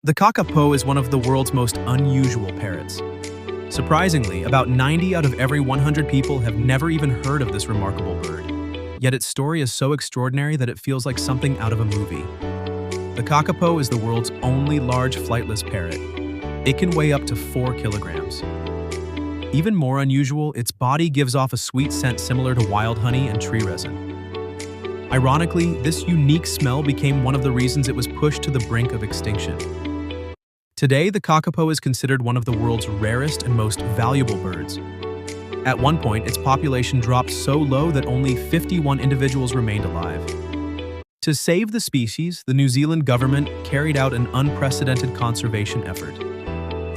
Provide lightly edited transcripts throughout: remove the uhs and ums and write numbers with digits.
The kakapo is one of the world's most unusual parrots. Surprisingly, about 90 out of every 100 people have never even heard of this remarkable bird. Yet its story is so extraordinary that it feels like something out of a movie. The kakapo is the world's only large flightless parrot. It can weigh up to 4 kilograms. Even more unusual, its body gives off a sweet scent similar to wild honey and tree resin. Ironically, this unique smell became one of the reasons it was pushed to the brink of extinction. Today, the kakapo is considered one of the world's rarest and most valuable birds. At one point, its population dropped so low that only 51 individuals remained alive. To save the species, the New Zealand government carried out an unprecedented conservation effort.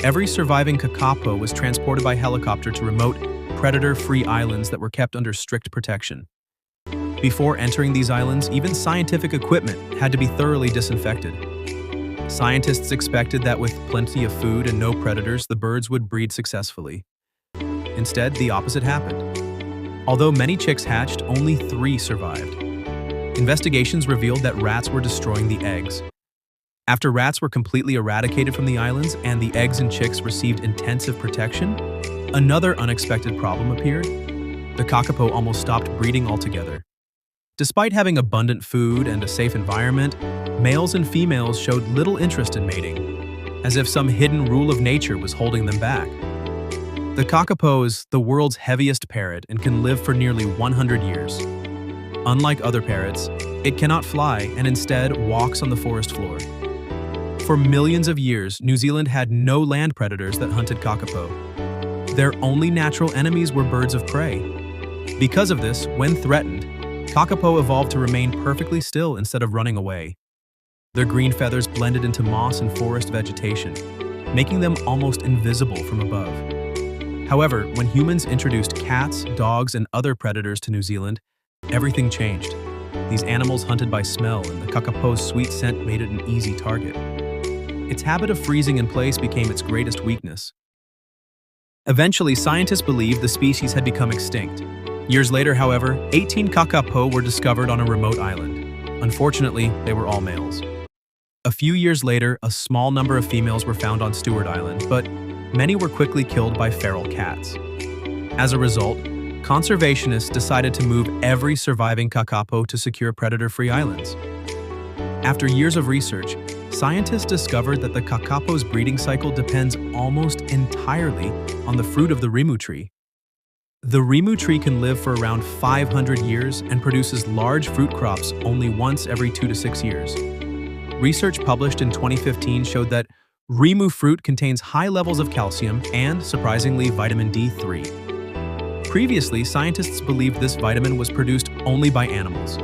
Every surviving kakapo was transported by helicopter to remote, predator-free islands that were kept under strict protection. Before entering these islands, even scientific equipment had to be thoroughly disinfected. Scientists expected that with plenty of food and no predators, the birds would breed successfully. Instead, the opposite happened. Although many chicks hatched, only 3 survived. Investigations revealed that rats were destroying the eggs. After rats were completely eradicated from the islands and the eggs and chicks received intensive protection, another unexpected problem appeared. The kakapo almost stopped breeding altogether. Despite having abundant food and a safe environment, males and females showed little interest in mating, as if some hidden rule of nature was holding them back. The kakapo is the world's heaviest parrot and can live for nearly 100 years. Unlike other parrots, it cannot fly and instead walks on the forest floor. For millions of years, New Zealand had no land predators that hunted kakapo. Their only natural enemies were birds of prey. Because of this, when threatened, kakapo evolved to remain perfectly still instead of running away. Their green feathers blended into moss and forest vegetation, making them almost invisible from above. However, when humans introduced cats, dogs, and other predators to New Zealand, everything changed. These animals hunted by smell, and the kakapo's sweet scent made it an easy target. Its habit of freezing in place became its greatest weakness. Eventually, scientists believed the species had become extinct. Years later, however, 18 kakapo were discovered on a remote island. Unfortunately, they were all males. A few years later, a small number of females were found on Stewart Island, but many were quickly killed by feral cats. As a result, conservationists decided to move every surviving kakapo to secure predator-free islands. After years of research, scientists discovered that the kakapo's breeding cycle depends almost entirely on the fruit of the rimu tree. The rimu tree can live for around 500 years and produces large fruit crops only once every 2 to 6 years. Research published in 2015 showed that rimu fruit contains high levels of calcium and, surprisingly, vitamin D3. Previously, scientists believed this vitamin was produced only by animals.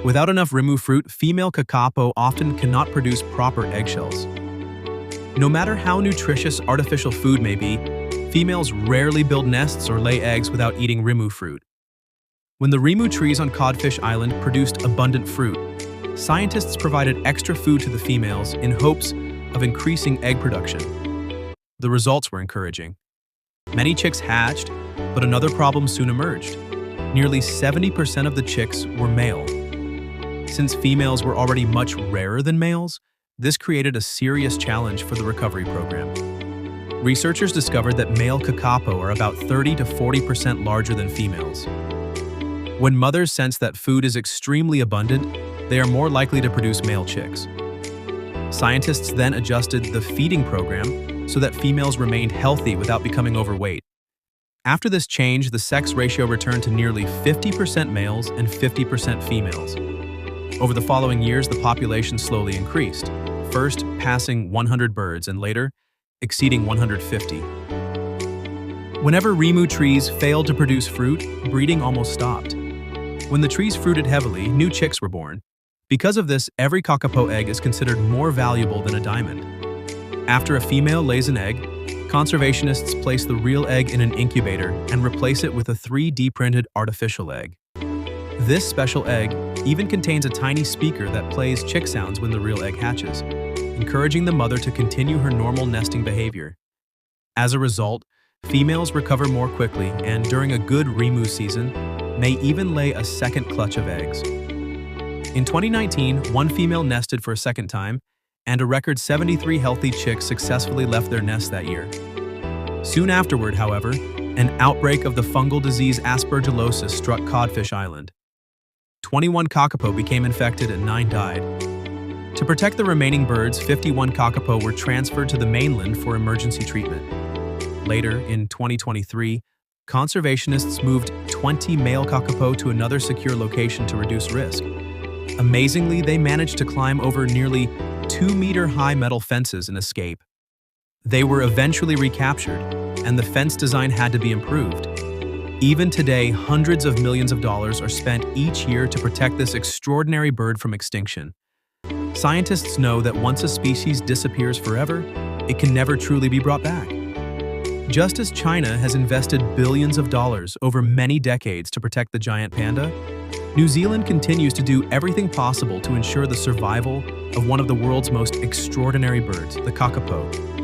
Without enough rimu fruit, female kakapo often cannot produce proper eggshells. No matter how nutritious artificial food may be, females rarely build nests or lay eggs without eating rimu fruit. When the rimu trees on Codfish Island produced abundant fruit, scientists provided extra food to the females in hopes of increasing egg production. The results were encouraging. Many chicks hatched, but another problem soon emerged. Nearly 70% of the chicks were male. Since females were already much rarer than males, this created a serious challenge for the recovery program. Researchers discovered that male kakapo are about 30 to 40% larger than females. When mothers sense that food is extremely abundant, they are more likely to produce male chicks. Scientists then adjusted the feeding program so that females remained healthy without becoming overweight. After this change, the sex ratio returned to nearly 50% males and 50% females. Over the following years, the population slowly increased, first passing 100 birds and later exceeding 150. Whenever rimu trees failed to produce fruit, breeding almost stopped. When the trees fruited heavily, new chicks were born. Because of this, every kakapo egg is considered more valuable than a diamond. After a female lays an egg, conservationists place the real egg in an incubator and replace it with a 3D printed artificial egg. This special egg even contains a tiny speaker that plays chick sounds when the real egg hatches, encouraging the mother to continue her normal nesting behavior. As a result, females recover more quickly and, during a good rimu season, may even lay a second clutch of eggs. In 2019, one female nested for a second time, and a record 73 healthy chicks successfully left their nest that year. Soon afterward, however, an outbreak of the fungal disease aspergillosis struck Codfish Island. 21 kakapo became infected and 9 died. To protect the remaining birds, 51 kakapo were transferred to the mainland for emergency treatment. Later, in 2023, conservationists moved 20 male kakapo to another secure location to reduce risk. Amazingly, they managed to climb over nearly 2-meter-high metal fences and escape. They were eventually recaptured, and the fence design had to be improved. Even today, hundreds of millions of dollars are spent each year to protect this extraordinary bird from extinction. Scientists know that once a species disappears forever, it can never truly be brought back. Just as China has invested billions of dollars over many decades to protect the giant panda, New Zealand continues to do everything possible to ensure the survival of one of the world's most extraordinary birds, the kakapo.